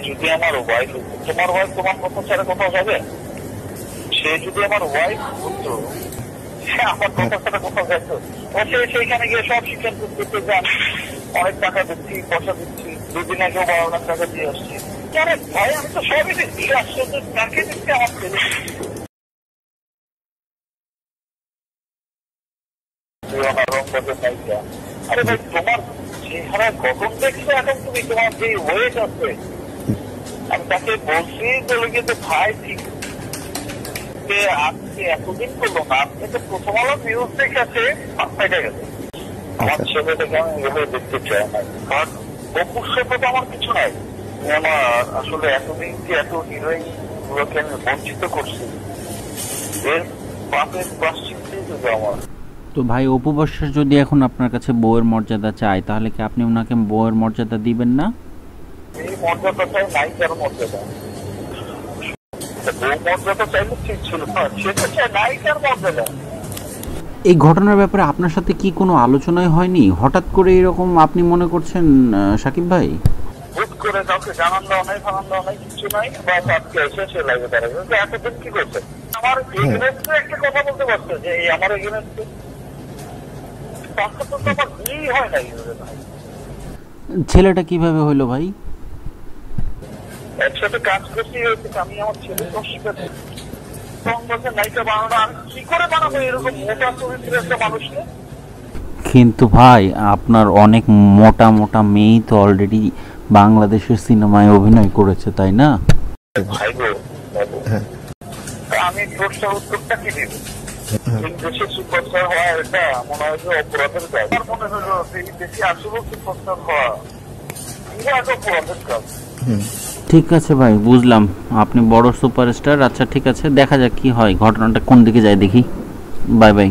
যদি আমার ওয়াইফ, তোমার ওয়াইফ তোমার কথা ছাড়া কোথাও যাবে? সে যদি আমার ওয়াইফ হতো, সে আমার কথা ছাড়া কোথাও যেত? সে সেইখানে গিয়ে সব শিক্ষা করতে যান, অনেক টাকা দিচ্ছি, পয়সা দিচ্ছি, 2 দিন আগেও 12 লাখ টাকা দিয়ে আসছি। আরে ভাই, আমি তো সবই দিচ্ছি, আসলে তাকে দিচ্ছি আমার ছেলে। আরে ভাই, তোমার চেহারা গঠন দেখছো এখন, তুমি তোমার যে ওয়েট আছে, আমি তাকে বলছি বলে কিন্তু ভাই ঠিক আজকে এতদিন করলো না, আপনি তো প্রথম আলো নিউজ দেখেছে, মাথায় গেছে। আমার ছেলেটাকে আমি এভাবে দেখতে চাই না, কারণ অপুর সাথে তো আমার কিছু নাই। আমার আসলে এতদিন যে এত হিরোইন গুলোকে আমি বঞ্চিত করছি, এর পাপের প্রাশ্চিত্য যদি আমার। তো ভাই, অপু বিশ্বাস যদি এখন আপনার কাছে বউয়ের মর্যাদা চায়, তাহলে কি আপনি ওনাকে বউয়ের মর্যাদা দিবেন না? এই মর্যাদাটাই নায়িকার মর্যাদা। বউ মর্যাদা চাইলে ঠিক ছিল, সেটা চাই নায়িকার মর্যাদা। এই ঘটনার ব্যাপারে আপনার সাথে কি কোনো আলোচনাই হয়নি? হঠাৎ করে এরকম আপনি মনে করছেন সাকিব ভাই? হুট করে কাউকে জানান দেওয়া নাই, ফানান দেওয়া নাই, কিছু নাই, বা আজকে এসে সে লাইভে দাঁড়াবে। এতদিন কি করছে? আমার এগেনেস্টে একটা কথা বলতে পারছে যে আমার এগেনেস্টে তো আমার বিয়েই হয় নাই। ছেলেটা কিভাবে হইলো ভাই? একসাথে কাজ করছি হয়েছে, আমি আমার ছেলে অস্বীকার নায়িকা বানানো, আমি কি করে বানাবো এরকম মোটা চরিত্রের একটা মানুষকে? কিন্তু ভাই, আপনার অনেক মোটা মোটা মেয়েই তো অলরেডি বাংলাদেশের সিনেমায় অভিনয় করেছে, তাই না? ভাই গো, আমি প্রশ্নের উত্তরটা কি দিব? দেশের সুপারস্টার হওয়া এটা মনে হয় যে অপরাধের কাজ। আমার মনে হলো এই দেশে আসলে সুপারস্টার হওয়া একটা অপরাধের কাজ। ঠিক আছে ভাই, বুঝলাম আপনি বড় সুপারস্টার। আচ্ছা ঠিক আছে, দেখা যাক কি হয়, ঘটনাটা কোন দিকে যায় দেখি। Bye bye.